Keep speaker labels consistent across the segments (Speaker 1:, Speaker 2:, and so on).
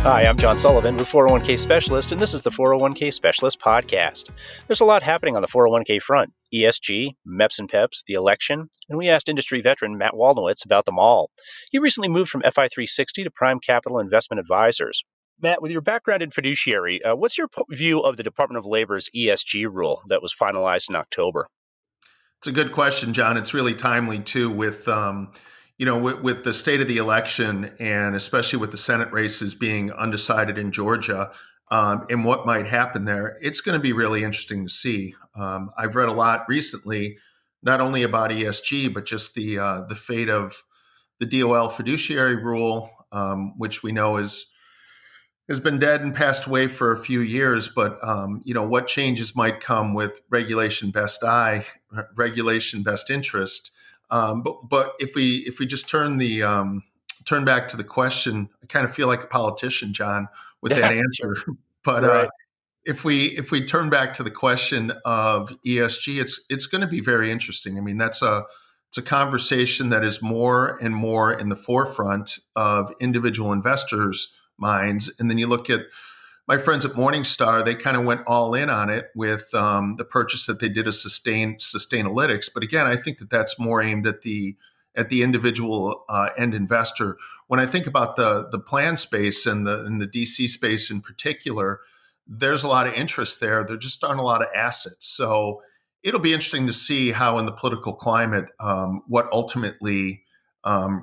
Speaker 1: Hi, I'm John Sullivan with 401k Specialist, and this is the 401k Specialist Podcast. There's a lot happening on the 401k front: ESG, MEPS and PEPS, the election, and we asked industry veteran Matt Wolniewicz about them all. He recently moved from FI 360 to Prime Capital Investment Advisors. Matt, with your background in fiduciary, what's your view of the Department of Labor's ESG rule that was finalized in October?
Speaker 2: It's a good question, John. It's really timely too, with the state of the election, and especially with the Senate races being undecided in Georgia, and what might happen there. It's going to be really interesting to see. I've read a lot recently, not only about ESG, but just the fate of the DOL fiduciary rule, which we know has been dead and passed away for a few years, but what changes might come with regulation regulation best interest. But if we just turn back to the question, I kind of feel like a politician, John, with that answer. But
Speaker 1: Right.
Speaker 2: if we turn back to the question of ESG, it's going to be very interesting. I mean, it's a conversation that is more and more in the forefront of individual investors' minds. And then you look at my friends at Morningstar; they kind of went all in on it with the purchase that they did of Sustainalytics. But again, I think that that's more aimed at the individual end investor. When I think about the plan space and the DC space in particular, there's a lot of interest there. There just aren't a lot of assets. So it'll be interesting to see how, in the political climate, what ultimately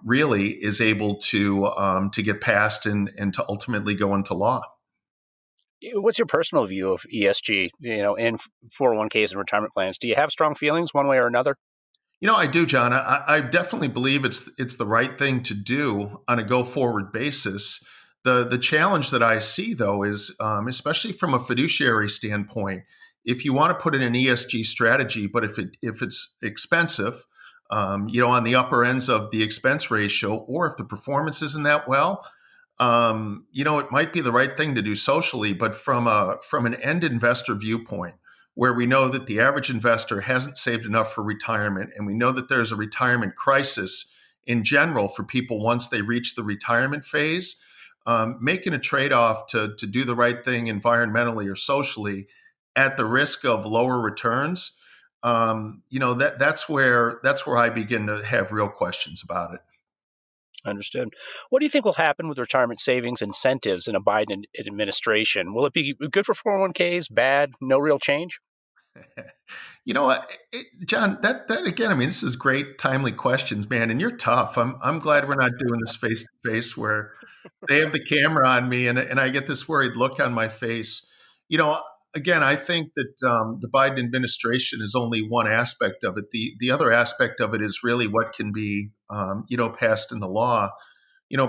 Speaker 2: really is able to get passed and to ultimately go into law.
Speaker 1: What's your personal view of ESG, in 401ks and retirement plans? Do you have strong feelings one way or another?
Speaker 2: I do, John. I definitely believe it's the right thing to do on a go forward basis. The challenge that I see, though, is especially from a fiduciary standpoint, if you want to put in an ESG strategy, but if it's expensive, on the upper ends of the expense ratio, or if the performance isn't that well, it might be the right thing to do socially, but from an end investor viewpoint, where we know that the average investor hasn't saved enough for retirement, and we know that there's a retirement crisis in general for people once they reach the retirement phase, making a trade-off to do the right thing environmentally or socially at the risk of lower returns, that's where I begin to have real questions about it.
Speaker 1: Understood. What do you think will happen with retirement savings incentives in a Biden administration? Will it be good for 401ks, bad, no real change?
Speaker 2: You know what, John? That again. I mean, this is great, timely questions, man. And you're tough. I'm glad we're not doing this face to face where they have the camera on me and I get this worried look on my face. You know, again, I think that the Biden administration is only one aspect of it. The other aspect of it is really what can be passed into law.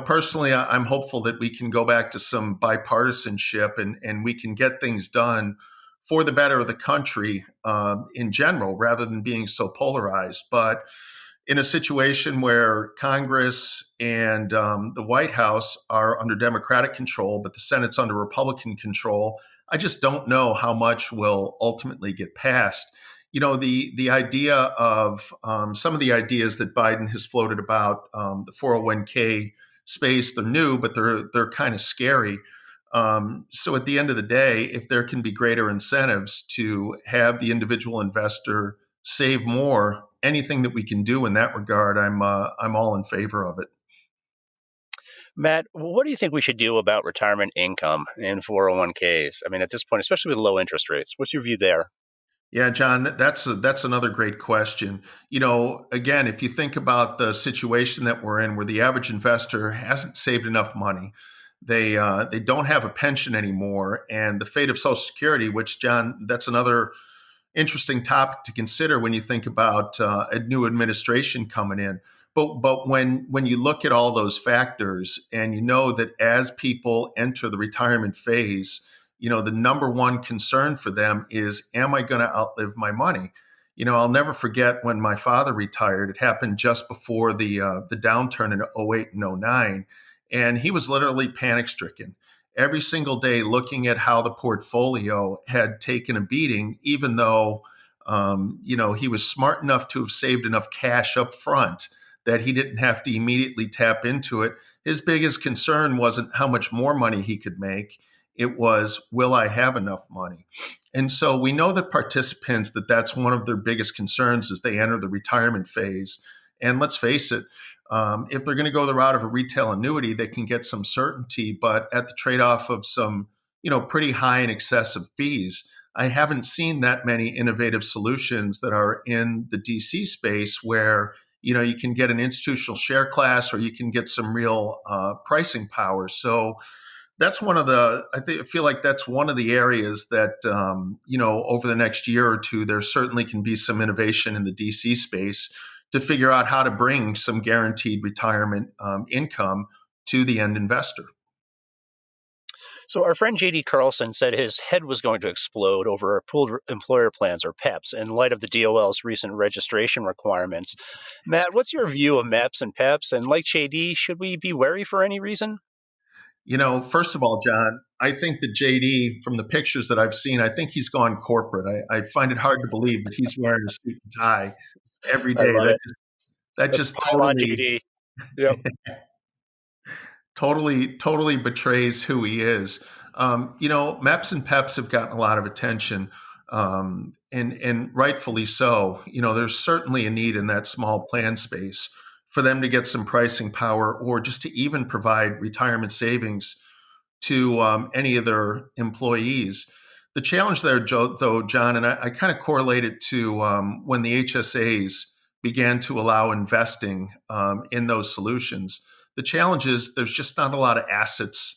Speaker 2: Personally, I'm hopeful that we can go back to some bipartisanship and we can get things done for the better of the country in general, rather than being so polarized. But in a situation where Congress and the White House are under Democratic control, but the Senate's under Republican control, I just don't know how much will ultimately get passed. The idea of some of the ideas that Biden has floated about the 401k space, they're new, but they're kind of scary. So at the end of the day, if there can be greater incentives to have the individual investor save more, anything that we can do in that regard, I'm all in favor of it.
Speaker 1: Matt, what do you think we should do about retirement income in 401ks? I mean, at this point, especially with low interest rates, what's your view there?
Speaker 2: Yeah, John, that's another great question. Again, if you think about the situation that we're in, where the average investor hasn't saved enough money, they don't have a pension anymore, and the fate of Social Security, which, John, that's another interesting topic to consider when you think about a new administration coming in. But when you look at all those factors, and you know that as people enter the retirement phase, the number one concern for them is, am I going to outlive my money? I'll never forget when my father retired. It happened just before the downturn in '08 and '09, and he was literally panic stricken every single day, looking at how the portfolio had taken a beating, even though he was smart enough to have saved enough cash up front that he didn't have to immediately tap into it. His biggest concern wasn't how much more money he could make. It was, will I have enough money? And so we know that participants, that's one of their biggest concerns as they enter the retirement phase. And let's face it, if they're going to go the route of a retail annuity, they can get some certainty, but at the trade-off of some, pretty high and excessive fees. I haven't seen that many innovative solutions that are in the DC space where you can get an institutional share class or you can get some real pricing power. So that's I feel like that's one of the areas that over the next year or two, there certainly can be some innovation in the DC space to figure out how to bring some guaranteed retirement income to the end investor.
Speaker 1: So our friend JD Carlson said his head was going to explode over pooled employer plans, or PEPs, in light of the DOL's recent registration requirements. Matt, what's your view of MEPS and PEPs? And like JD, should we be wary for any reason?
Speaker 2: First of all, John, I think that JD, from the pictures that I've seen, I think he's gone corporate. I find it hard to believe that he's wearing a suit and tie every
Speaker 1: I
Speaker 2: day.
Speaker 1: love it.
Speaker 2: That
Speaker 1: That's
Speaker 2: just
Speaker 1: spot on, JD. Yep.
Speaker 2: totally betrays who he is. MEPS and PEPs have gotten a lot of attention, and rightfully so. There's certainly a need in that small plan space for them to get some pricing power, or just to even provide retirement savings to any of their employees. The challenge there, though, John, and I kind of correlate it to when the HSAs began to allow investing in those solutions. The challenge is there's just not a lot of assets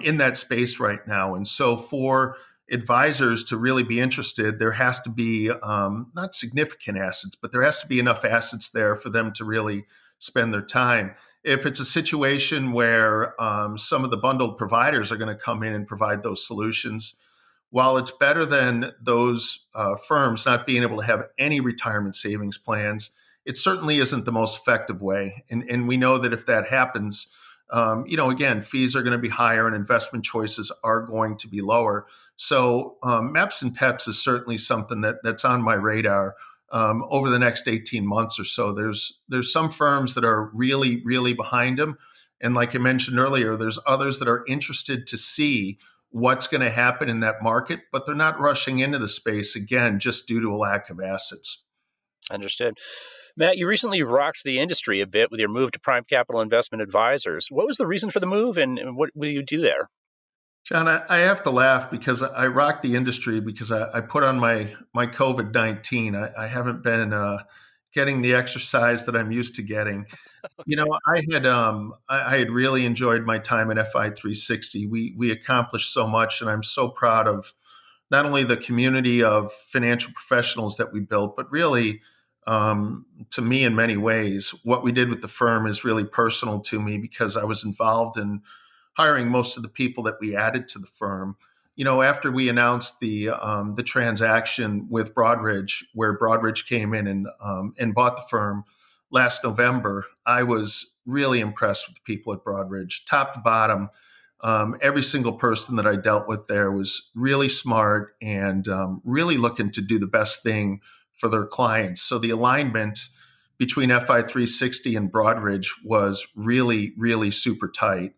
Speaker 2: in that space right now. And so for advisors to really be interested, there has to be not significant assets, but there has to be enough assets there for them to really spend their time. If it's a situation where some of the bundled providers are going to come in and provide those solutions, while it's better than those firms not being able to have any retirement savings plans, it certainly isn't the most effective way. And we know that if that happens, again, fees are going to be higher and investment choices are going to be lower. So MEPS and PEPs is certainly something that's on my radar over the next 18 months or so. There's some firms that are really, really behind them. And like I mentioned earlier, there's others that are interested to see what's going to happen in that market, but they're not rushing into the space, again, just due to a lack of assets.
Speaker 1: Understood. Matt, you recently rocked the industry a bit with your move to Prime Capital Investment Advisors. What was the reason for the move, and what will you do there?
Speaker 2: John, I have to laugh because I rocked the industry because I put on my COVID-19. I haven't been getting the exercise that I'm used to getting. I had really enjoyed my time at FI 360. We accomplished so much, and I'm so proud of not only the community of financial professionals that we built, but really, to me, in many ways, what we did with the firm is really personal to me because I was involved in hiring most of the people that we added to the firm. After we announced the transaction with Broadridge, where Broadridge came in and bought the firm last November, I was really impressed with the people at Broadridge, top to bottom. Every single person that I dealt with there was really smart and really looking to do the best thing for their clients. So the alignment between FI 360 and Broadridge was really, really super tight.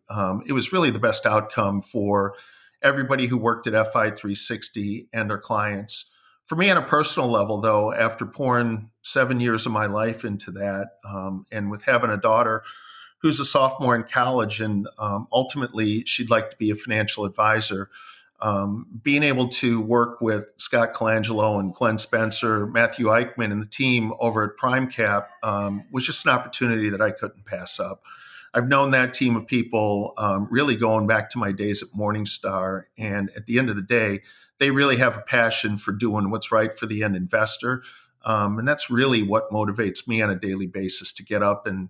Speaker 2: It was really the best outcome for everybody who worked at FI 360 and their clients. For me, on a personal level, though, after pouring 7 years of my life into that, and with having a daughter who's a sophomore in college, and ultimately she'd like to be a financial advisor, being able to work with Scott Colangelo and Glenn Spencer, Matthew Eichmann, and the team over at PrimeCap was just an opportunity that I couldn't pass up. I've known that team of people really going back to my days at Morningstar. And at the end of the day, they really have a passion for doing what's right for the end investor. And that's really what motivates me on a daily basis to get up and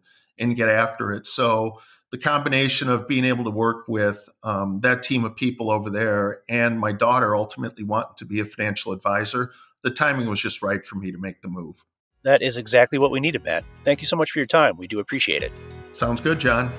Speaker 2: get after it. So the combination of being able to work with that team of people over there and my daughter ultimately wanting to be a financial advisor, the timing was just right for me to make the move.
Speaker 1: That is exactly what we needed, Matt. Thank you so much for your time. We do appreciate it.
Speaker 2: Sounds good, John.